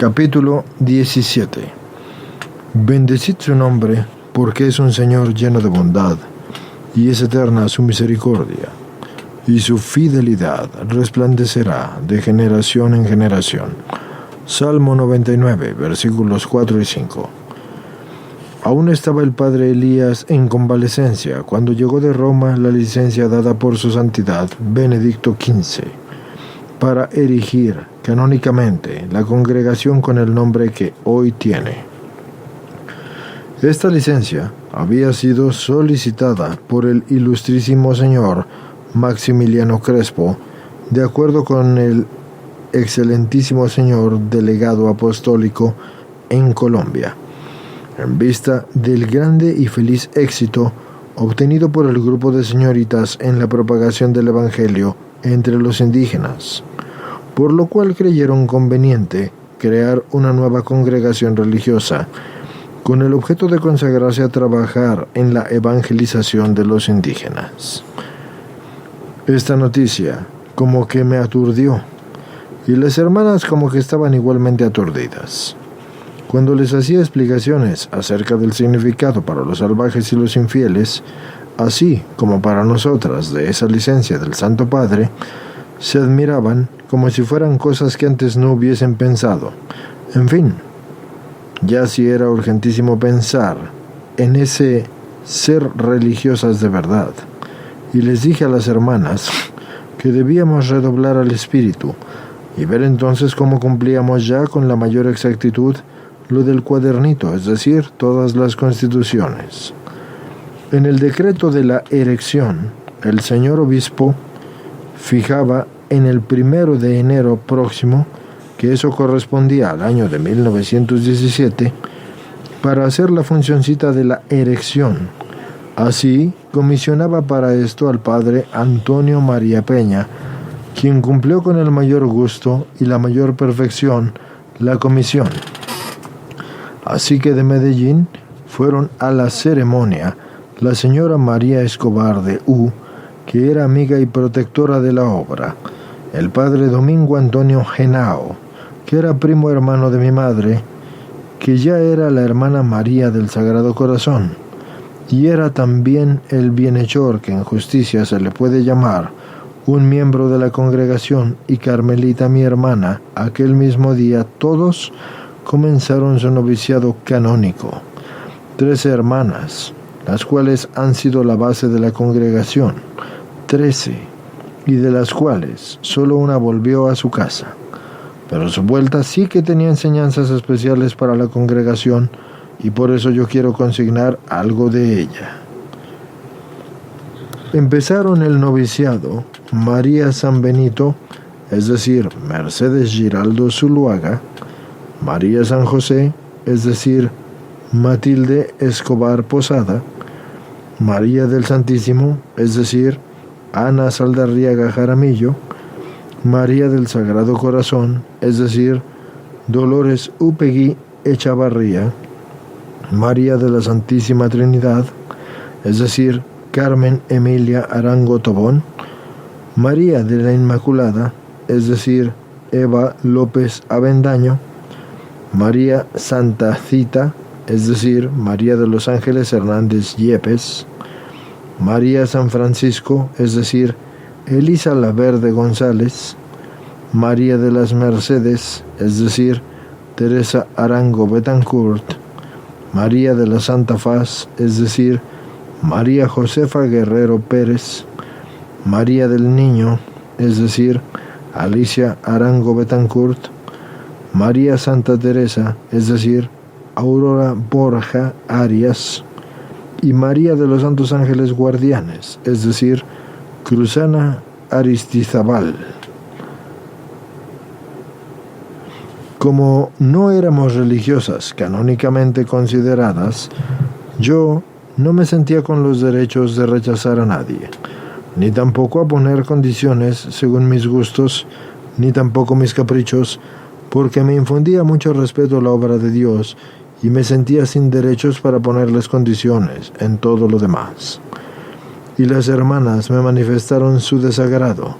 Capítulo 17. Bendecid su nombre, porque es un Señor lleno de bondad, y es eterna su misericordia, y su fidelidad resplandecerá de generación en generación. Salmo 99, versículos 4 y 5. Aún estaba el padre Elías en convalecencia cuando llegó de Roma la licencia dada por su santidad Benedicto XV para erigir canónicamente la congregación con el nombre que hoy tiene. Esta licencia había sido solicitada por el ilustrísimo señor Maximiliano Crespo, de acuerdo con el excelentísimo señor delegado apostólico en Colombia, en vista del grande y feliz éxito obtenido por el grupo de señoritas en la propagación del Evangelio entre los indígenas, por lo cual creyeron conveniente crear una nueva congregación religiosa con el objeto de consagrarse a trabajar en la evangelización de los indígenas. Esta noticia como que me aturdió, y las hermanas como que estaban igualmente aturdidas. Cuando les hacía explicaciones acerca del significado para los salvajes y los infieles, así como para nosotras de esa licencia del Santo Padre, se admiraban como si fueran cosas que antes no hubiesen pensado. En fin, ya si era urgentísimo pensar en ese ser religiosas de verdad. Y les dije a las hermanas que debíamos redoblar al espíritu y ver entonces cómo cumplíamos ya con la mayor exactitud lo del cuadernito, es decir, todas las constituciones. En el decreto de la erección, el señor obispo fijaba en el 1 de enero próximo, que eso correspondía al año de 1917, para hacer la funcioncita de la erección. Así, comisionaba para esto al padre Antonio María Peña, quien cumplió con el mayor gusto y la mayor perfección la comisión. Así que de Medellín fueron a la ceremonia la señora María Escobar de U, que era amiga y protectora de la obra, el padre Domingo Antonio Genao, que era primo hermano de mi madre, que ya era la hermana María del Sagrado Corazón, y era también el bienhechor que en justicia se le puede llamar, un miembro de la congregación, y Carmelita mi hermana. Aquel mismo día todos comenzaron su noviciado canónico. 13 hermanas, las cuales han sido la base de la congregación, 13, y de las cuales solo una volvió a su casa. Pero su vuelta sí que tenía enseñanzas especiales para la congregación, y por eso yo quiero consignar algo de ella. Empezaron el noviciado María San Benito, es decir, Mercedes Giraldo Zuluaga; María San José, es decir, Matilde Escobar Posada; María del Santísimo, es decir, Ana Saldarriaga Jaramillo; María del Sagrado Corazón, es decir, Dolores Upegui Echavarría; María de la Santísima Trinidad, es decir, Carmen Emilia Arango Tobón; María de la Inmaculada, es decir, Eva López Avendaño; María Santa Cita, es decir, María de los Ángeles Hernández Yepes; María San Francisco, es decir, Elisa Laverde González; María de las Mercedes, es decir, Teresa Arango Betancourt; María de la Santa Faz, es decir, María Josefa Guerrero Pérez; María del Niño, es decir, Alicia Arango Betancourt; María Santa Teresa, es decir, Aurora Borja Arias; y María de los Santos Ángeles Guardianes, es decir, Cruzana Aristizabal. Como no éramos religiosas canónicamente consideradas, yo no me sentía con los derechos de rechazar a nadie, ni tampoco a poner condiciones según mis gustos, ni tampoco mis caprichos, porque me infundía mucho respeto a la obra de Dios y me sentía sin derechos para ponerles condiciones en todo lo demás. Y las hermanas me manifestaron su desagrado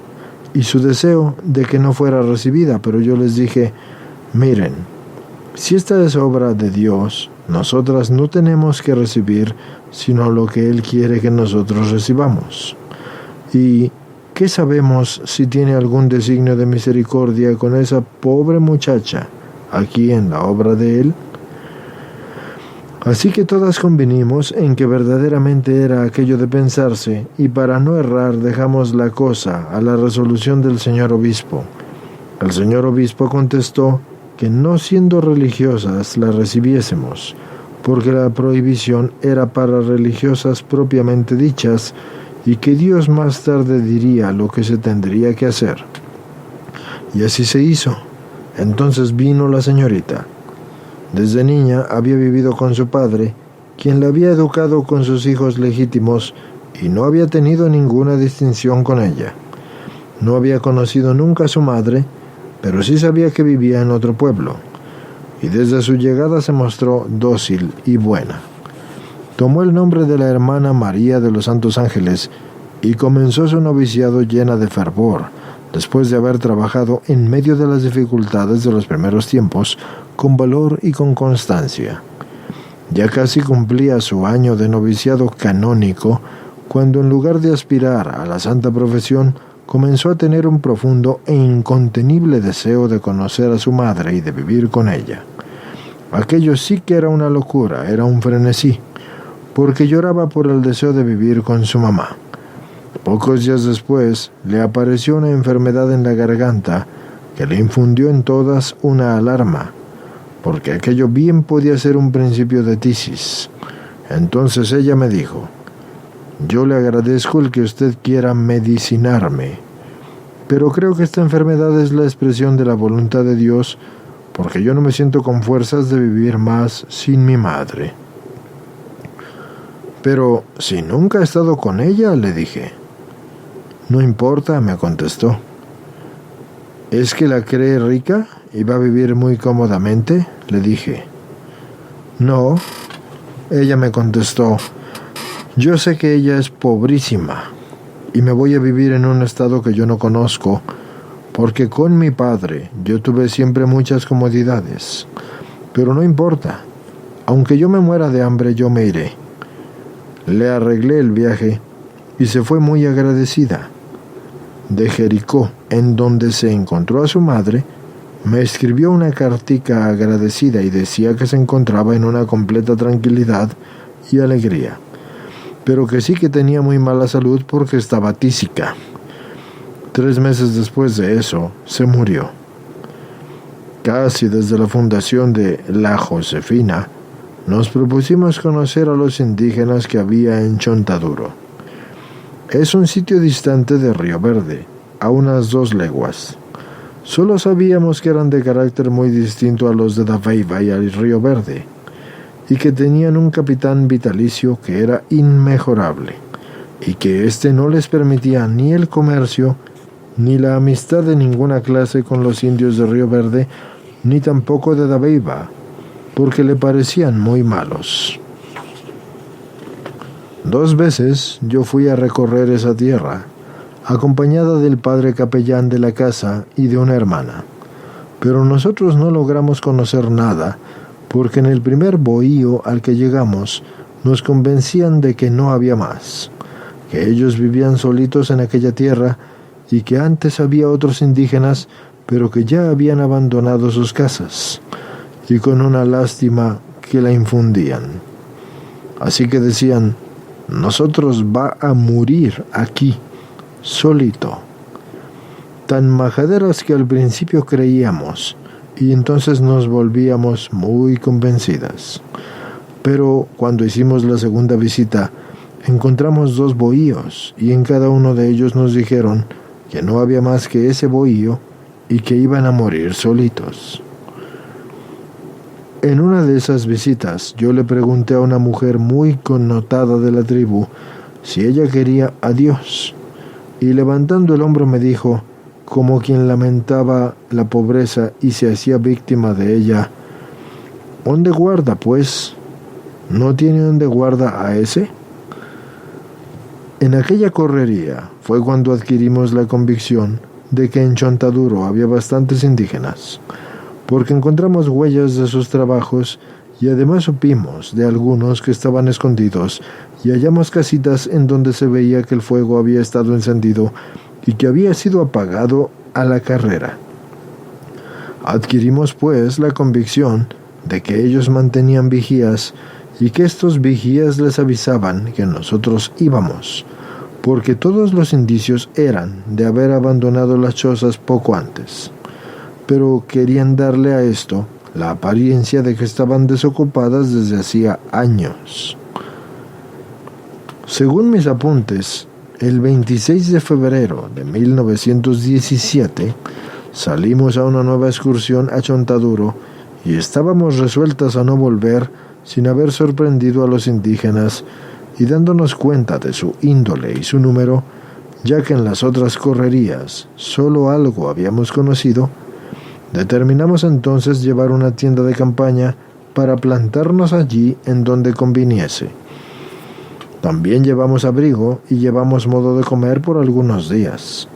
y su deseo de que no fuera recibida, pero yo les dije: miren, Si esta es obra de Dios, nosotras no tenemos que recibir sino lo que Él quiere que nosotros recibamos. ¿Y qué sabemos si tiene algún designio de misericordia con esa pobre muchacha aquí en la obra de Él? Así que todas convinimos en que verdaderamente era aquello de pensarse, y para no errar dejamos la cosa a la resolución del señor obispo. El señor obispo contestó que no siendo religiosas la recibiésemos, porque la prohibición era para religiosas propiamente dichas, y que Dios más tarde diría lo que se tendría que hacer. Y así se hizo. Entonces vino la señorita. Desde niña había vivido con su padre, quien la había educado con sus hijos legítimos, y no había tenido ninguna distinción con ella. No había conocido nunca a su madre, pero sí sabía que vivía en otro pueblo, y desde su llegada se mostró dócil y buena. Tomó el nombre de la hermana María de los Santos Ángeles y comenzó su noviciado llena de fervor, después de haber trabajado en medio de las dificultades de los primeros tiempos, con valor y con constancia. Ya casi cumplía su año de noviciado canónico, cuando en lugar de aspirar a la santa profesión, comenzó a tener un profundo e incontenible deseo de conocer a su madre y de vivir con ella. Aquello sí que era una locura, era un frenesí, porque lloraba por el deseo de vivir con su mamá. Pocos días después le apareció una enfermedad en la garganta que le infundió en todas una alarma, porque aquello bien podía ser un principio de tisis. Entonces ella me dijo: «Yo le agradezco el que usted quiera medicinarme, pero creo que esta enfermedad es la expresión de la voluntad de Dios, porque yo no me siento con fuerzas de vivir más sin mi madre». «Pero si nunca he estado con ella», le dije. «No importa», me contestó. «¿Es que la cree rica y va a vivir muy cómodamente?», le dije. «No», ella me contestó. «Yo sé que ella es pobrísima y me voy a vivir en un estado que yo no conozco, porque con mi padre yo tuve siempre muchas comodidades. Pero no importa, aunque yo me muera de hambre, yo me iré». Le arreglé el viaje y se fue muy agradecida. De Jericó, en donde se encontró a su madre, me escribió una cartica agradecida y decía que se encontraba en una completa tranquilidad y alegría, pero que sí que tenía muy mala salud porque estaba tísica. 3 meses después de eso, se murió. Casi desde la fundación de La Josefina, nos propusimos conocer a los indígenas que había en Chontaduro. Es un sitio distante de Río Verde, a unas 2 leguas. Solo sabíamos que eran de carácter muy distinto a los de Dabeiba y al Río Verde, y que tenían un capitán vitalicio que era inmejorable, y que éste no les permitía ni el comercio, ni la amistad de ninguna clase con los indios de Río Verde, ni tampoco de Dabeiba, porque le parecían muy malos. 2 veces yo fui a recorrer esa tierra, acompañada del padre capellán de la casa y de una hermana, pero nosotros no logramos conocer nada, porque en el primer bohío al que llegamos nos convencían de que no había más, que ellos vivían solitos en aquella tierra y que antes había otros indígenas, pero que ya habían abandonado sus casas, y con una lástima que la infundían. Así que decían: «Nosotros va a morir aquí, solito». Tan majaderas que al principio creíamos, y entonces nos volvíamos muy convencidas. Pero cuando hicimos la segunda visita, encontramos 2 bohíos, y en cada uno de ellos nos dijeron que no había más que ese bohío y que iban a morir solitos. En una de esas visitas, yo le pregunté a una mujer muy connotada de la tribu si ella quería a Dios, y levantando el hombro me dijo, como quien lamentaba la pobreza y se hacía víctima de ella: «¿Dónde guarda, pues? ¿No tiene donde guarda a ese?». En aquella correría fue cuando adquirimos la convicción de que en Chontaduro había bastantes indígenas, porque encontramos huellas de sus trabajos y además supimos de algunos que estaban escondidos y hallamos casitas en donde se veía que el fuego había estado encendido y que había sido apagado a la carrera. Adquirimos pues la convicción de que ellos mantenían vigías y que estos vigías les avisaban que nosotros íbamos, porque todos los indicios eran de haber abandonado las chozas poco antes, pero querían darle a esto la apariencia de que estaban desocupadas desde hacía años. Según mis apuntes, el 26 de febrero de 1917 salimos a una nueva excursión a Chontaduro y estábamos resueltas a no volver sin haber sorprendido a los indígenas y dándonos cuenta de su índole y su número, ya que en las otras correrías solo algo habíamos conocido. Determinamos entonces llevar una tienda de campaña para plantarnos allí en donde conviniese. También llevamos abrigo y llevamos modo de comer por algunos días.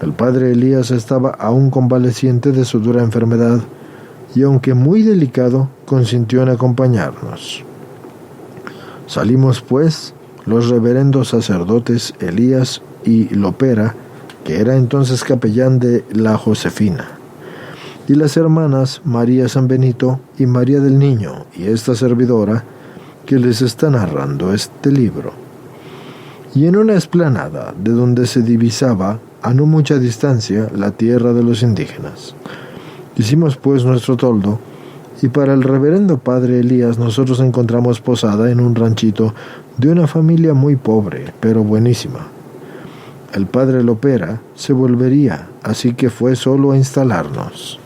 El padre Elías estaba aún convaleciente de su dura enfermedad y aunque muy delicado, consintió en acompañarnos. Salimos pues los reverendos sacerdotes Elías y Lopera, que era entonces capellán de la Josefina, y las hermanas María San Benito y María del Niño y esta servidora que les está narrando este libro. Y en una explanada de donde se divisaba a no mucha distancia la tierra de los indígenas. Hicimos pues nuestro toldo y para el reverendo padre Elías nosotros encontramos posada en un ranchito de una familia muy pobre pero buenísima. El padre Lopera se volvería, así que fue solo a instalarnos.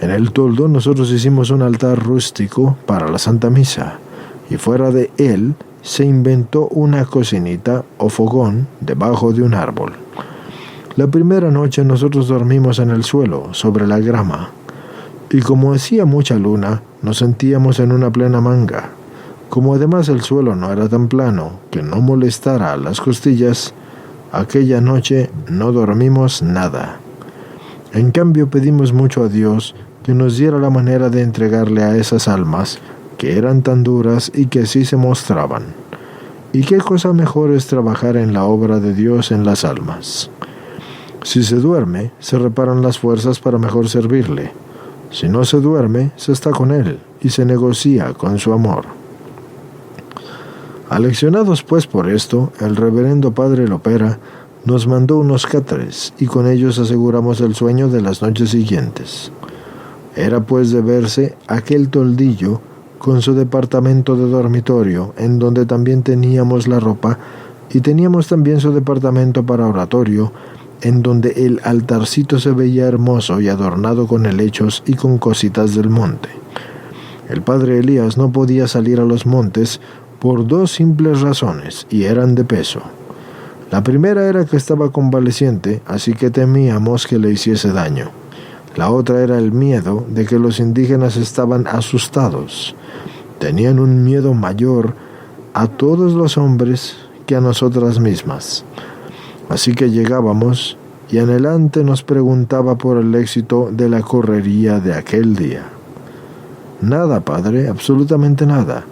En el toldo nosotros hicimos un altar rústico para la Santa Misa, y fuera de él se inventó una cocinita o fogón debajo de un árbol. La primera noche nosotros dormimos en el suelo, sobre la grama, y como hacía mucha luna, nos sentíamos en una plena manga. Como además el suelo no era tan plano que no molestara a las costillas, aquella noche no dormimos nada. En cambio pedimos mucho a Dios que nos diera la manera de entregarle a esas almas que eran tan duras y que así se mostraban. ¿Y qué cosa mejor es trabajar en la obra de Dios en las almas? Si se duerme, se reparan las fuerzas para mejor servirle. Si no se duerme, se está con él y se negocia con su amor. Aleccionados pues por esto, el reverendo padre Lopera nos mandó unos cátares y con ellos aseguramos el sueño de las noches siguientes. Era pues de verse aquel toldillo con su departamento de dormitorio, en donde también teníamos la ropa, y teníamos también su departamento para oratorio, en donde el altarcito se veía hermoso y adornado con helechos y con cositas del monte. El padre Elías no podía salir a los montes por dos simples razones, y eran de peso. La primera era que estaba convaleciente, así que temíamos que le hiciese daño. La otra era el miedo de que los indígenas estaban asustados. Tenían un miedo mayor a todos los hombres que a nosotras mismas. Así que llegábamos y anhelante nos preguntaba por el éxito de la correría de aquel día. Nada, padre, absolutamente nada.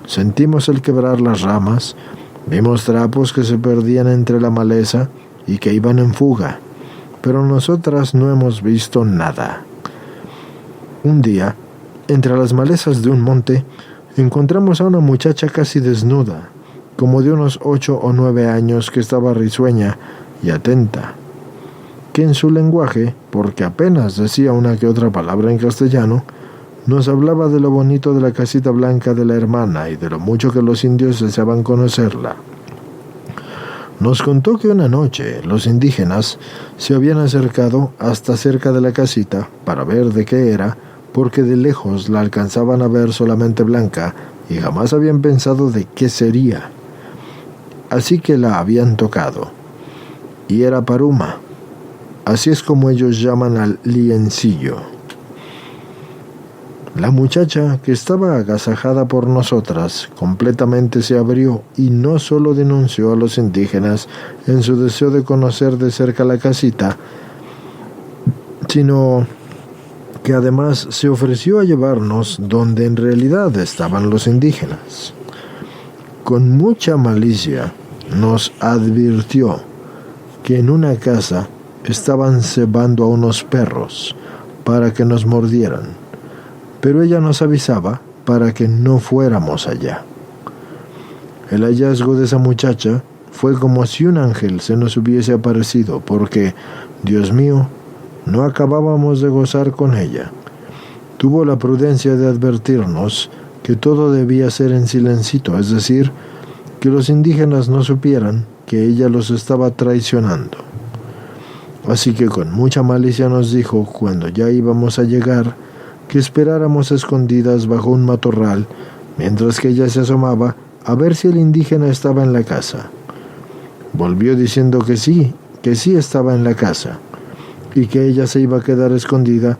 Sentimos el quebrar las ramas, vimos trapos que se perdían entre la maleza y que iban en fuga, pero nosotras no hemos visto nada. Un día, entre las malezas de un monte, encontramos a una muchacha casi desnuda, como de unos 8 o 9 años, que estaba risueña y atenta, que en su lenguaje, porque apenas decía una que otra palabra en castellano, nos hablaba de lo bonito de la casita blanca de la hermana y de lo mucho que los indios deseaban conocerla. Nos contó que una noche los indígenas se habían acercado hasta cerca de la casita para ver de qué era, porque de lejos la alcanzaban a ver solamente blanca y jamás habían pensado de qué sería. Así que la habían tocado, y era paruma. Así es como ellos llaman al liencillo. La muchacha, que estaba agasajada por nosotras, completamente se abrió y no solo denunció a los indígenas en su deseo de conocer de cerca la casita, sino que además se ofreció a llevarnos donde en realidad estaban los indígenas. Con mucha malicia nos advirtió que en una casa estaban cebando a unos perros para que nos mordieran, pero ella nos avisaba para que no fuéramos allá. El hallazgo de esa muchacha fue como si un ángel se nos hubiese aparecido, porque, Dios mío, no acabábamos de gozar con ella. Tuvo la prudencia de advertirnos que todo debía ser en silencito, es decir, que los indígenas no supieran que ella los estaba traicionando. Así que con mucha malicia nos dijo, cuando ya íbamos a llegar, que esperáramos escondidas bajo un matorral, mientras que ella se asomaba a ver si el indígena estaba en la casa. Volvió diciendo que sí estaba en la casa, y que ella se iba a quedar escondida,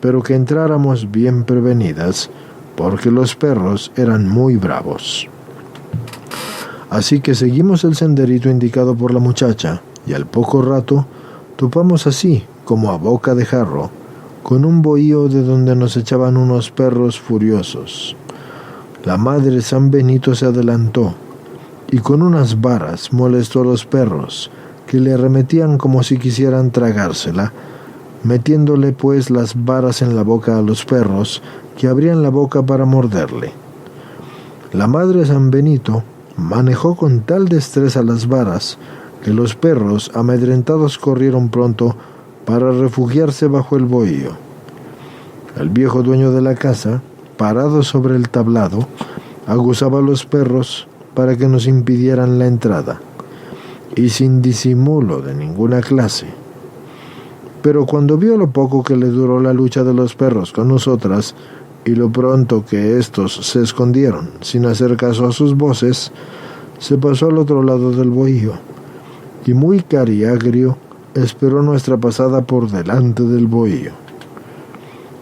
pero que entráramos bien prevenidas, porque los perros eran muy bravos. Así que seguimos el senderito indicado por la muchacha, y al poco rato topamos así, como a boca de jarro, con un bohío de donde nos echaban unos perros furiosos. La madre San Benito se adelantó, y con unas varas molestó a los perros, que le arremetían como si quisieran tragársela, metiéndole pues las varas en la boca a los perros, que abrían la boca para morderle. La madre San Benito manejó con tal destreza las varas, que los perros, amedrentados, corrieron pronto para refugiarse bajo el bohío. El viejo dueño de la casa, parado sobre el tablado, aguzaba a los perros para que nos impidieran la entrada, y sin disimulo de ninguna clase. Pero cuando vio lo poco que le duró la lucha de los perros con nosotras, y lo pronto que éstos se escondieron sin hacer caso a sus voces, se pasó al otro lado del bohío, y muy cariagrio esperó nuestra pasada por delante del bohío.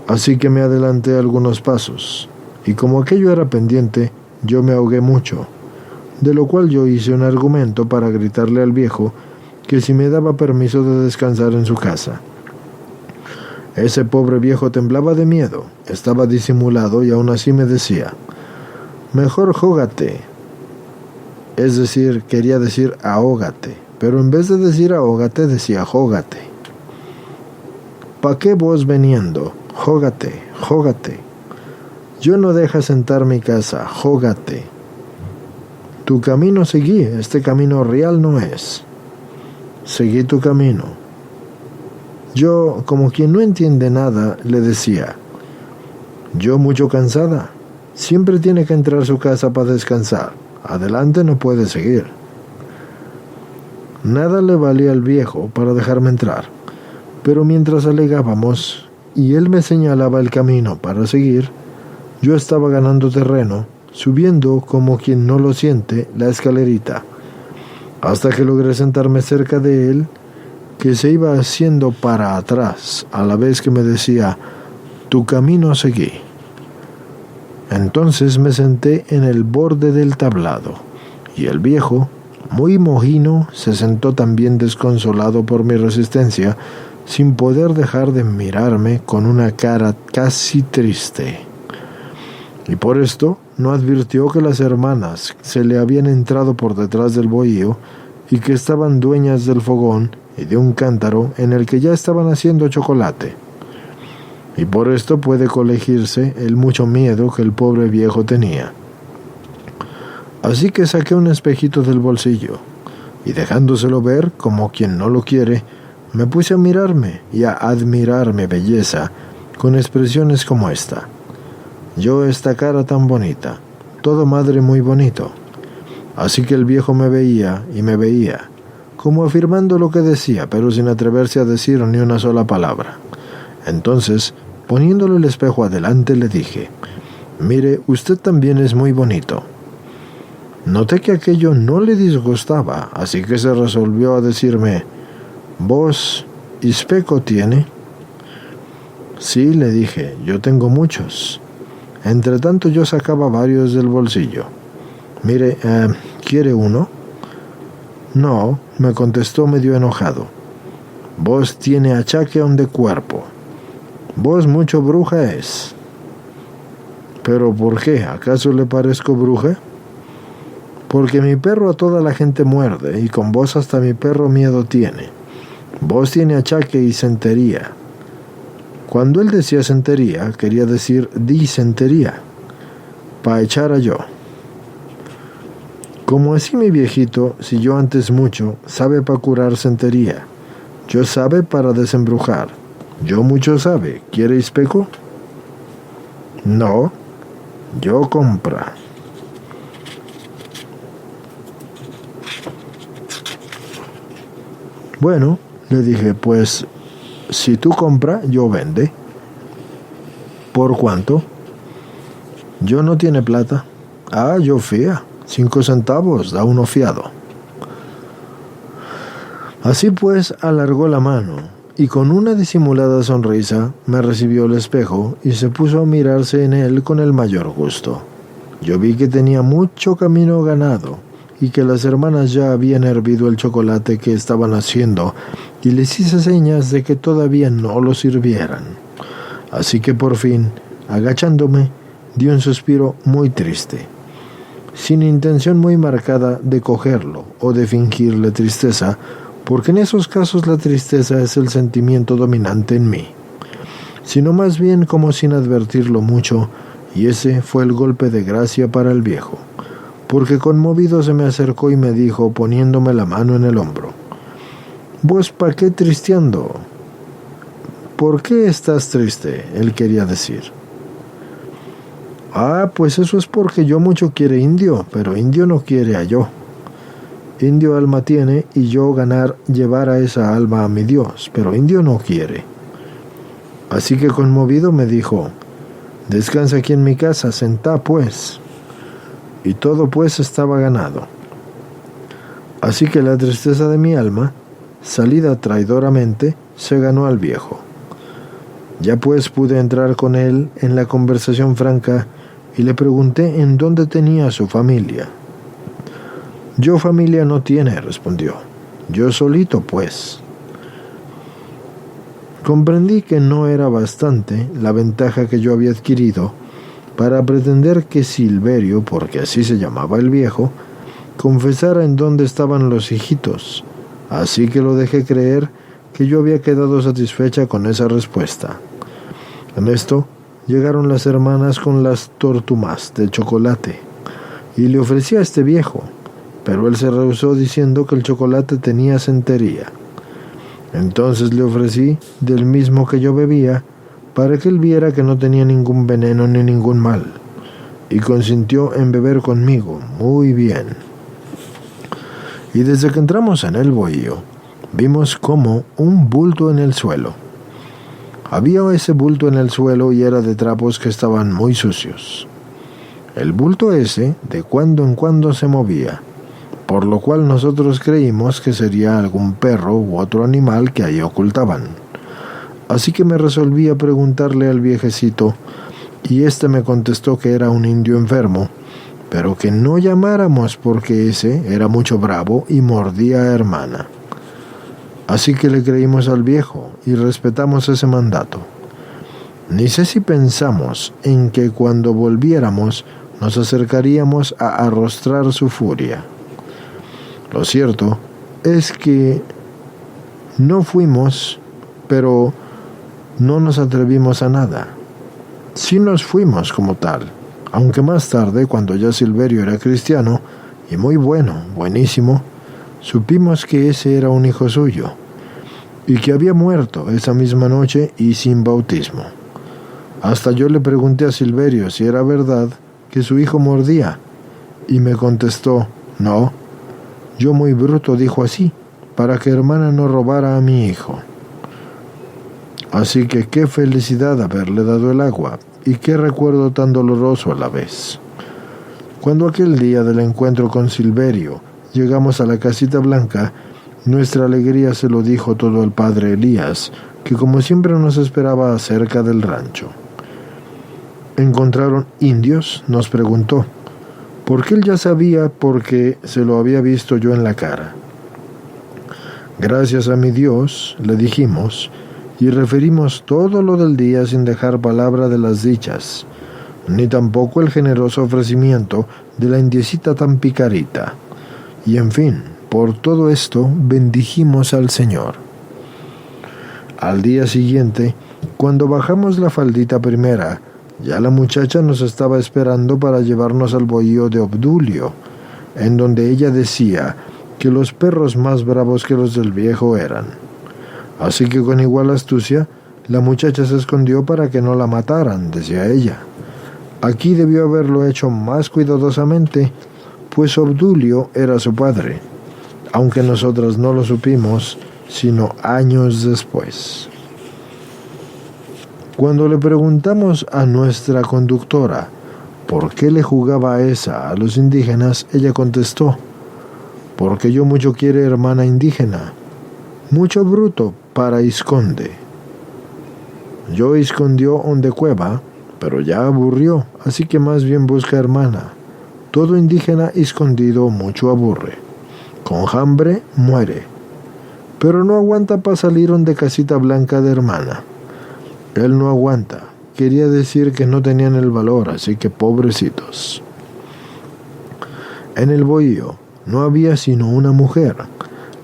Así que me adelanté algunos pasos, y como aquello era pendiente, yo me ahogué mucho, de lo cual yo hice un argumento para gritarle al viejo que si me daba permiso de descansar en su casa. Ese pobre viejo temblaba de miedo, estaba disimulado y aún así me decía, mejor jógate. Es decir, quería decir ahógate, pero en vez de decir ahógate decía jógate. ¿Pa qué vos veniendo? Jógate, jógate. Yo no deja sentar mi casa, jógate. Tu camino seguí, este camino real no es. Seguí tu camino. Yo, como quien no entiende nada, le decía, yo mucho cansada, siempre tiene que entrar a su casa para descansar, adelante no puede seguir. Nada le valía al viejo para dejarme entrar, pero mientras alegábamos y él me señalaba el camino para seguir, yo estaba ganando terreno, subiendo como quien no lo siente la escalerita, hasta que logré sentarme cerca de él, que se iba haciendo para atrás a la vez que me decía, tu camino seguí. Entonces me senté en el borde del tablado, y el viejo, muy mojino, se sentó también desconsolado por mi resistencia, sin poder dejar de mirarme con una cara casi triste. Y por esto no advirtió que las hermanas se le habían entrado por detrás del bohío y que estaban dueñas del fogón y de un cántaro en el que ya estaban haciendo chocolate. Y por esto puede colegirse el mucho miedo que el pobre viejo tenía. Así que saqué un espejito del bolsillo y dejándoselo ver como quien no lo quiere, me puse a mirarme y a admirar mi belleza con expresiones como esta. Yo esta cara tan bonita, todo madre muy bonito. Así que el viejo me veía y me veía, como afirmando lo que decía, pero sin atreverse a decir ni una sola palabra. Entonces, poniéndole el espejo adelante, le dije, mire, usted también es muy bonito. Noté que aquello no le disgustaba, así que se resolvió a decirme, ¿vos espejo tiene? Sí, le dije, yo tengo muchos. Entretanto yo sacaba varios del bolsillo. Mire, ¿quiere uno? No, me contestó medio enojado. Vos tiene achaque de cuerpo. Vos mucho bruja es. ¿Pero por qué? ¿Acaso le parezco bruja? Porque mi perro a toda la gente muerde, y con vos hasta mi perro miedo tiene. Vos tiene achaque y sentería. Cuando él decía sentería, quería decir disentería, pa' echar a yo. Como así mi viejito, si yo antes mucho, sabe pa' curar sentería. Yo sabe para desembrujar. Yo mucho sabe. ¿Quieres peco? No. Yo compra. Bueno, le dije, pues, si tú compra, yo vende. ¿Por cuánto? Yo no tiene plata. Ah, yo fía. 5 centavos da uno fiado. Así pues, alargó la mano, y con una disimulada sonrisa me recibió el espejo y se puso a mirarse en él con el mayor gusto. Yo vi que tenía mucho camino ganado, y que las hermanas ya habían hervido el chocolate que estaban haciendo, y les hice señas de que todavía no lo sirvieran. Así que por fin, agachándome, di un suspiro muy triste, sin intención muy marcada de cogerlo o de fingirle tristeza, porque en esos casos la tristeza es el sentimiento dominante en mí, sino más bien como sin advertirlo mucho, y ese fue el golpe de gracia para el viejo, porque conmovido se me acercó y me dijo, poniéndome la mano en el hombro: «¿Vos pa' qué tristeando?» «¿Por qué estás triste?», él quería decir. «Ah, pues eso es porque yo mucho quiere indio, pero indio no quiere a yo. Indio alma tiene y yo llevar a esa alma a mi Dios, pero indio no quiere». Así que conmovido me dijo: «Descansa aquí en mi casa, sentá pues». Y todo pues estaba ganado. Así que la tristeza de mi alma, salida traidoramente, se ganó al viejo. Ya pues pude entrar con él en la conversación franca y le pregunté en dónde tenía su familia. «Yo familia no tiene», respondió. «Yo solito, pues». Comprendí que no era bastante la ventaja que yo había adquirido para pretender que Silverio, porque así se llamaba el viejo, confesara en dónde estaban los hijitos, así que lo dejé creer que yo había quedado satisfecha con esa respuesta. En esto llegaron las hermanas con las tortumas de chocolate, y le ofrecí a este viejo, pero él se rehusó diciendo que el chocolate tenía sentería. Entonces le ofrecí del mismo que yo bebía, para que él viera que no tenía ningún veneno ni ningún mal, y consintió en beber conmigo muy bien. Y desde que entramos en el bohío, vimos como un bulto en el suelo. Había ese bulto en el suelo y era de trapos que estaban muy sucios. El bulto ese de cuando en cuando se movía, por lo cual nosotros creímos que sería algún perro u otro animal que ahí ocultaban. Así que me resolví a preguntarle al viejecito, y éste me contestó que era un indio enfermo, pero que no llamáramos porque ese era mucho bravo y mordía a hermana. Así que le creímos al viejo y respetamos ese mandato. Ni sé si pensamos en que cuando volviéramos nos acercaríamos a arrostrar su furia. Lo cierto es que no fuimos, pero no nos atrevimos a nada. Sí nos fuimos como tal, aunque más tarde, cuando ya Silverio era cristiano, y muy bueno, buenísimo, supimos que ese era un hijo suyo, y que había muerto esa misma noche y sin bautismo. Hasta yo le pregunté a Silverio si era verdad que su hijo mordía, y me contestó: «No, yo muy bruto dijo así, para que hermana no robara a mi hijo». Así que qué felicidad haberle dado el agua, y qué recuerdo tan doloroso a la vez. Cuando aquel día del encuentro con Silverio llegamos a la casita blanca, nuestra alegría se lo dijo todo al padre Elías, que como siempre nos esperaba cerca del rancho. ¿Encontraron indios?, nos preguntó, porque él ya sabía, porque se lo había visto yo en la cara. Gracias a mi Dios, le dijimos, y referimos todo lo del día sin dejar palabra de las dichas, ni tampoco el generoso ofrecimiento de la indiecita tan picarita. Y en fin, por todo esto bendijimos al Señor. Al día siguiente, cuando bajamos la faldita primera, ya la muchacha nos estaba esperando para llevarnos al bohío de Obdulio, en donde ella decía que los perros más bravos que los del viejo eran. Así que con igual astucia, la muchacha se escondió para que no la mataran, decía ella. Aquí debió haberlo hecho más cuidadosamente, pues Obdulio era su padre, aunque nosotras no lo supimos, sino años después. Cuando le preguntamos a nuestra conductora por qué le jugaba esa a los indígenas, ella contestó: porque yo mucho quiere hermana indígena, mucho bruto para esconde. Yo escondió onde cueva, pero ya aburrió, así que más bien busca hermana. Todo indígena escondido mucho aburre, con hambre muere, pero no aguanta para salir onde casita blanca de hermana. Él no aguanta, quería decir que no tenían el valor, así que pobrecitos. En el bohío no había sino una mujer,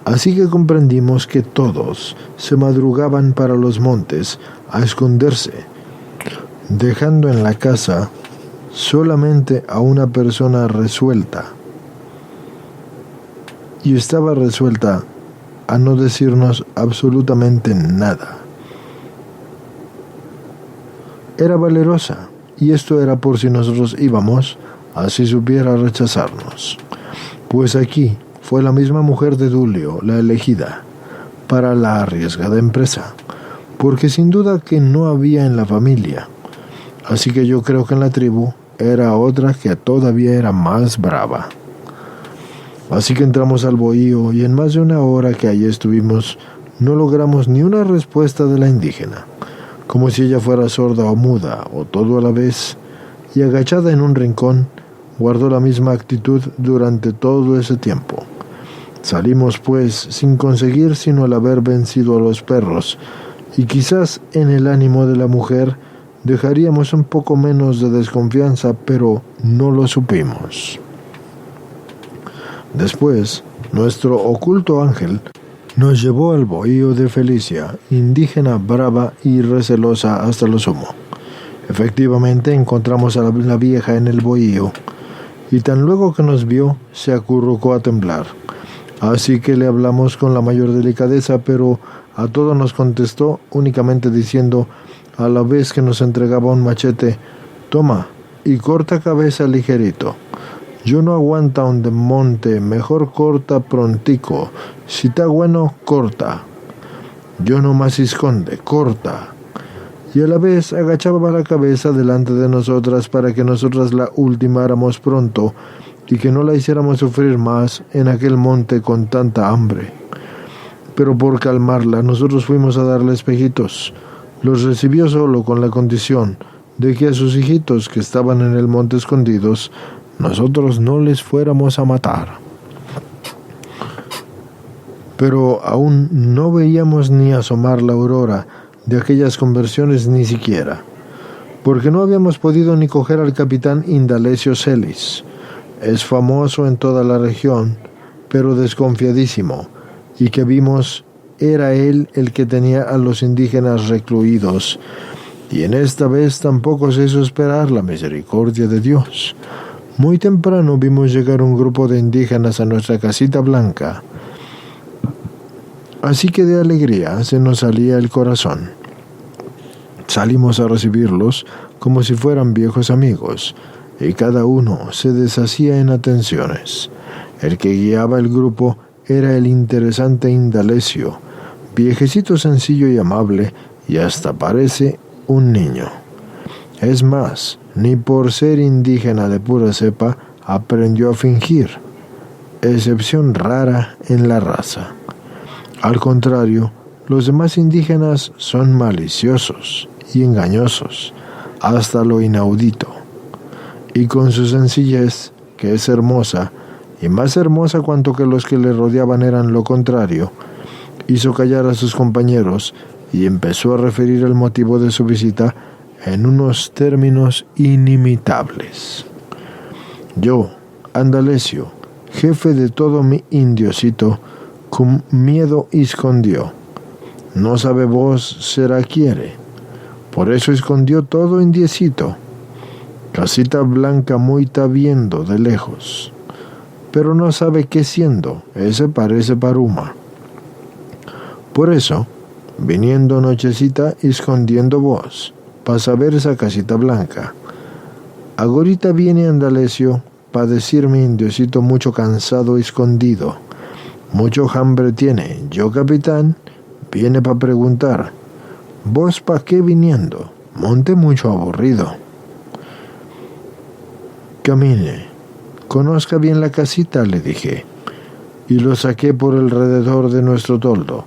así que comprendimos que todos se madrugaban para los montes a esconderse, dejando en la casa solamente a una persona resuelta. Y estaba resuelta a no decirnos absolutamente nada. Era valerosa, y esto era por si nosotros íbamos, así supiera rechazarnos. Pues aquí fue la misma mujer de Dulio la elegida para la arriesgada empresa, porque sin duda que no había en la familia. Así que yo creo que en la tribu era otra que todavía era más brava. Así que entramos al bohío y en más de una hora que allí estuvimos no logramos ni una respuesta de la indígena, como si ella fuera sorda o muda o todo a la vez, y agachada en un rincón guardó la misma actitud durante todo ese tiempo. Salimos pues sin conseguir sino el haber vencido a los perros, y quizás en el ánimo de la mujer dejaríamos un poco menos de desconfianza, pero no lo supimos. Después, nuestro oculto ángel nos llevó al bohío de Felicia, indígena brava y recelosa hasta lo sumo. Efectivamente encontramos a la vieja en el bohío, y tan luego que nos vio, se acurrucó a temblar. Así que le hablamos con la mayor delicadeza, pero a todo nos contestó únicamente diciendo, a la vez que nos entregaba un machete: toma y corta cabeza ligerito. Yo no aguanta donde monte, mejor corta prontico. Si está bueno, corta. Yo no más esconde, corta. Y a la vez agachaba la cabeza delante de nosotras para que nosotras la ultimáramos pronto y que no la hiciéramos sufrir más en aquel monte con tanta hambre. Pero por calmarla, nosotros fuimos a darle espejitos. Los recibió solo con la condición de que a sus hijitos que estaban en el monte escondidos, nosotros no les fuéramos a matar. Pero aún no veíamos ni asomar la aurora de aquellas conversiones ni siquiera, porque no habíamos podido ni coger al capitán Indalecio Celis. Es famoso en toda la región, pero desconfiadísimo, y que vimos era él el que tenía a los indígenas recluidos, y en esta vez tampoco se hizo esperar la misericordia de Dios. Muy temprano vimos llegar un grupo de indígenas a nuestra casita blanca, así que de alegría se nos salía el corazón. Salimos a recibirlos como si fueran viejos amigos, y cada uno se deshacía en atenciones. El que guiaba el grupo era el interesante Indalecio, viejecito sencillo y amable, y hasta parece un niño. Es más, ni por ser indígena de pura cepa aprendió a fingir, excepción rara en la raza. Al contrario, los demás indígenas son maliciosos y engañosos, hasta lo inaudito. Y con su sencillez, que es hermosa, y más hermosa cuanto que los que le rodeaban eran lo contrario, hizo callar a sus compañeros y empezó a referir el motivo de su visita en unos términos inimitables. Yo, Andalesio, jefe de todo mi indiocito, con miedo escondió. No sabe vos será quiere. Por eso escondió todo indiecito. Casita blanca muy ta viendo de lejos. Pero no sabe qué siendo, ese parece paruma. Por eso, viniendo nochecita escondiendo vos, pa saber esa casita blanca. Agorita viene Andalesio, pa decirme indiocito mucho cansado escondido. Mucho hambre tiene, yo capitán, viene pa preguntar, ¿vos pa qué viniendo? Monte mucho aburrido. Camine, conozca bien la casita, le dije, y lo saqué por alrededor de nuestro toldo,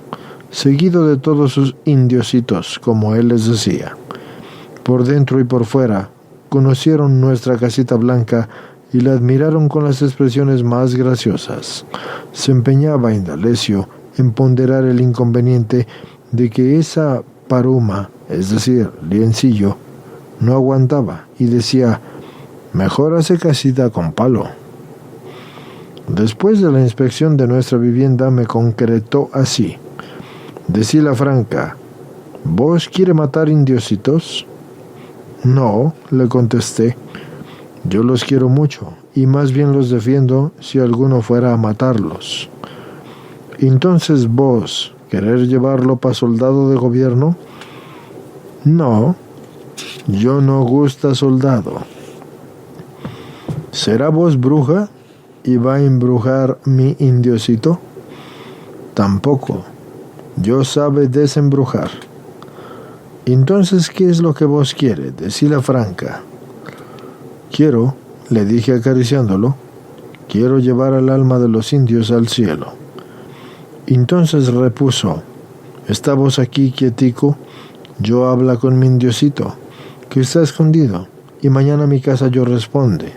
seguido de todos sus indiocitos, como él les decía. Por dentro y por fuera, conocieron nuestra casita blanca y la admiraron con las expresiones más graciosas. Se empeñaba Indalecio en ponderar el inconveniente de que esa paruma, es decir, liencillo, no aguantaba y decía, mejor hace casita con palo. Después de la inspección de nuestra vivienda me concretó así. Decila franca, ¿vos quiere matar indiositos? No, le contesté, yo los quiero mucho y más bien los defiendo si alguno fuera a matarlos. Entonces vos, ¿querer llevarlo pa soldado de gobierno? No, yo no gusta soldado. ¿Será vos bruja y va a embrujar mi indiocito? Tampoco, yo sabe desembrujar. Entonces, ¿qué es lo que vos quiere? Decila franca. Quiero, le dije acariciándolo, quiero llevar al alma de los indios al cielo. Entonces repuso, ¿está vos aquí quietico? Yo habla con mi indiocito, que está escondido, y mañana a mi casa yo responde.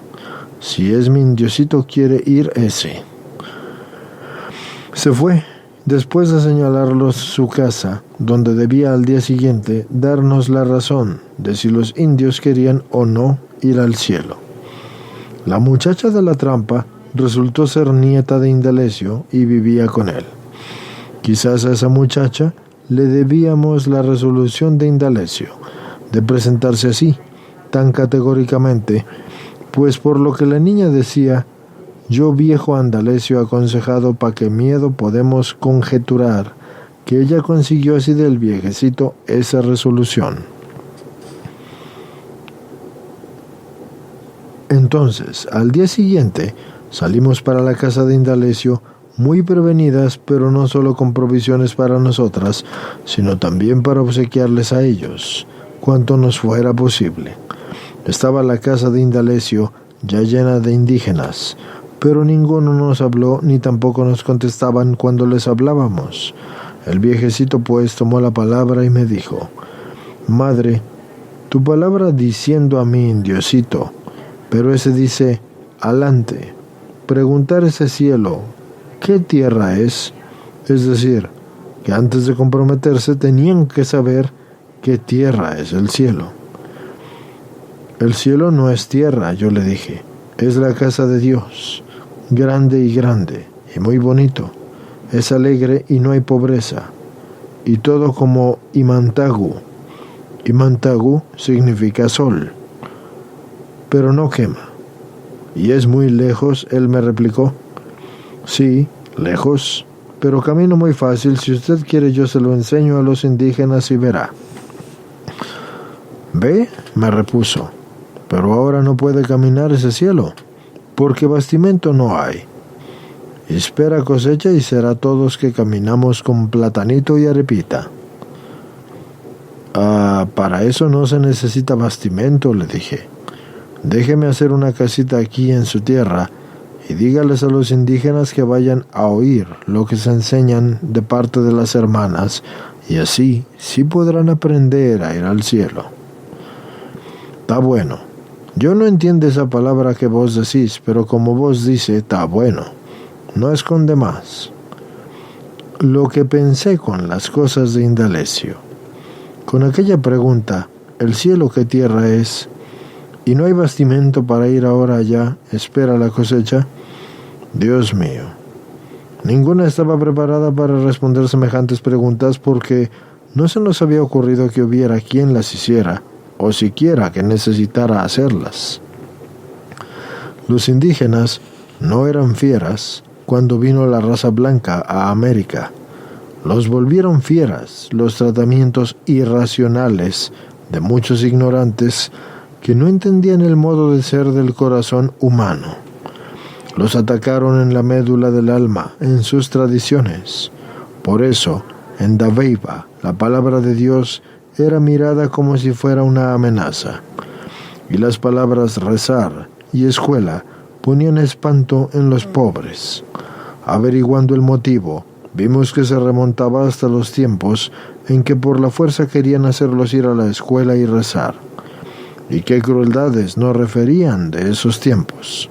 Si es mi indiocito quiere ir ese. Se fue. Después de señalarlos su casa, donde debía al día siguiente darnos la razón de si los indios querían o no ir al cielo. La muchacha de la trampa resultó ser nieta de Indalecio y vivía con él. Quizás a esa muchacha le debíamos la resolución de Indalecio de presentarse así, tan categóricamente, pues por lo que la niña decía, yo viejo Andalesio aconsejado pa' que miedo podemos conjeturar que ella consiguió así del viejecito esa resolución. Entonces, al día siguiente, salimos para la casa de Indalecio muy prevenidas, pero no solo con provisiones para nosotras, sino también para obsequiarles a ellos, cuanto nos fuera posible. Estaba la casa de Indalecio ya llena de indígenas, pero ninguno nos habló ni tampoco nos contestaban cuando les hablábamos. El viejecito pues tomó la palabra y me dijo, Madre, tu palabra diciendo a mi indiocito, pero ese dice, alante, preguntar ese cielo, ¿qué tierra es? Es decir, que antes de comprometerse tenían que saber qué tierra es el cielo. El cielo no es tierra, yo le dije, es la casa de Dios. Grande y muy bonito, es alegre y no hay pobreza, y todo como Imantagu. Imantagu significa sol, pero no quema. ¿Y es muy lejos? Él me replicó. Sí, lejos, pero camino muy fácil, si usted quiere yo se lo enseño a los indígenas y verá. ¿Ve? Me repuso, pero ahora no puede caminar ese cielo, porque bastimento no hay. Espera cosecha y será todos que caminamos con platanito y arepita. Para eso no se necesita bastimento, le dije. Déjeme hacer una casita aquí en su tierra y dígales a los indígenas que vayan a oír lo que se enseñan de parte de las hermanas y así sí podrán aprender a ir al cielo. Está bueno. Yo no entiendo esa palabra que vos decís, pero como vos dice, está bueno. No esconde más. Lo que pensé con las cosas de Indalecio. Con aquella pregunta, ¿el cielo qué tierra es? ¿Y no hay bastimento para ir ahora allá? ¿Espera la cosecha? Dios mío. Ninguna estaba preparada para responder semejantes preguntas porque no se nos había ocurrido que hubiera quien las hiciera, o siquiera que necesitara hacerlas. Los indígenas no eran fieras cuando vino la raza blanca a América. Los volvieron fieras los tratamientos irracionales de muchos ignorantes que no entendían el modo de ser del corazón humano. Los atacaron en la médula del alma, en sus tradiciones. Por eso, en Dabeiba, la palabra de Dios era mirada como si fuera una amenaza. Y las palabras rezar y escuela ponían espanto en los pobres. Averiguando el motivo, vimos que se remontaba hasta los tiempos en que por la fuerza querían hacerlos ir a la escuela y rezar. Y qué crueldades nos referían de esos tiempos.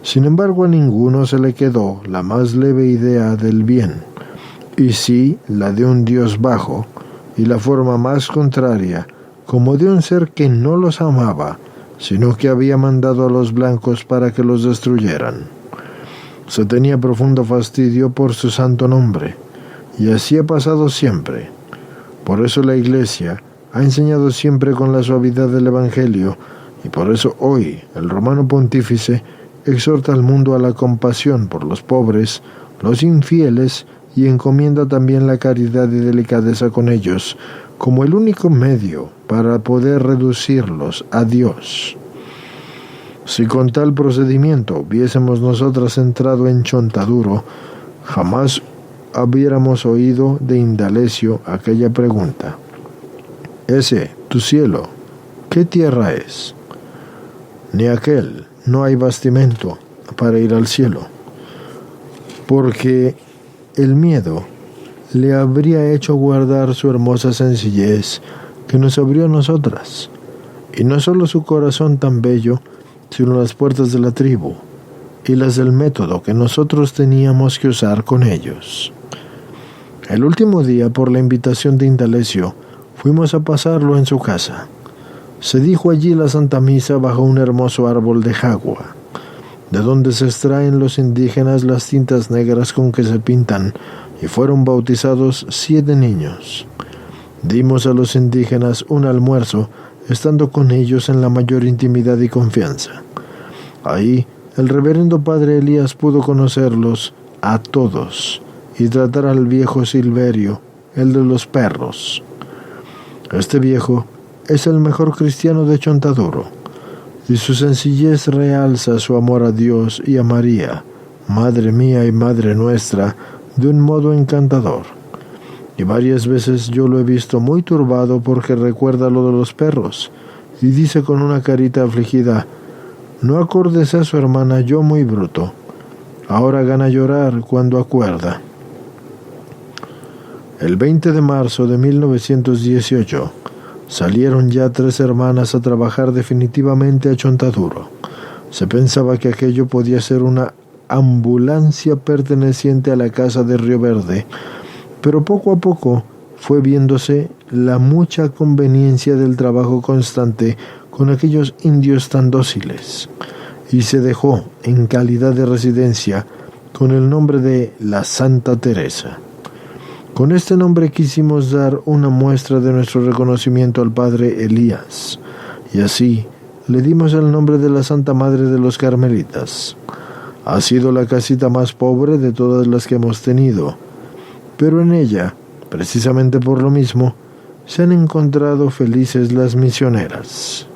Sin embargo, a ninguno se le quedó la más leve idea del bien, y sí la de un Dios bajo, y la forma más contraria, como de un ser que no los amaba, sino que había mandado a los blancos para que los destruyeran. Se tenía profundo fastidio por su santo nombre, y así ha pasado siempre. Por eso la Iglesia ha enseñado siempre con la suavidad del Evangelio, y por eso hoy el Romano Pontífice exhorta al mundo a la compasión por los pobres, los infieles, y encomienda también la caridad y delicadeza con ellos, como el único medio para poder reducirlos a Dios. Si con tal procedimiento hubiésemos nosotras entrado en Chontaduro, jamás hubiéramos oído de Indalecio aquella pregunta: ese, tu cielo, ¿qué tierra es? Ni aquel, no hay bastimento para ir al cielo, porque el miedo le habría hecho guardar su hermosa sencillez que nos abrió a nosotras, y no solo su corazón tan bello, sino las puertas de la tribu y las del método que nosotros teníamos que usar con ellos. El último día, por la invitación de Indalecio, fuimos a pasarlo en su casa. Se dijo allí la Santa Misa bajo un hermoso árbol de jagua, de donde se extraen los indígenas las tintas negras con que se pintan, y fueron bautizados 7 niños. Dimos a los indígenas un almuerzo, estando con ellos en la mayor intimidad y confianza. Ahí, el reverendo padre Elías pudo conocerlos a todos y tratar al viejo Silverio, el de los perros. Este viejo es el mejor cristiano de Chontaduro, y su sencillez realza su amor a Dios y a María, Madre mía y Madre nuestra, de un modo encantador. Y varias veces yo lo he visto muy turbado porque recuerda lo de los perros, y dice con una carita afligida: no acordes a su hermana, yo muy bruto. Ahora gana llorar cuando acuerda. El 20 de marzo de 1918, salieron ya 3 hermanas a trabajar definitivamente a Chontaduro. Se pensaba que aquello podía ser una ambulancia perteneciente a la casa de Río Verde, pero poco a poco fue viéndose la mucha conveniencia del trabajo constante con aquellos indios tan dóciles, y se dejó en calidad de residencia con el nombre de la Santa Teresa. Con este nombre quisimos dar una muestra de nuestro reconocimiento al padre Elías, y así le dimos el nombre de la Santa Madre de los Carmelitas. Ha sido la casita más pobre de todas las que hemos tenido, pero en ella, precisamente por lo mismo, se han encontrado felices las misioneras.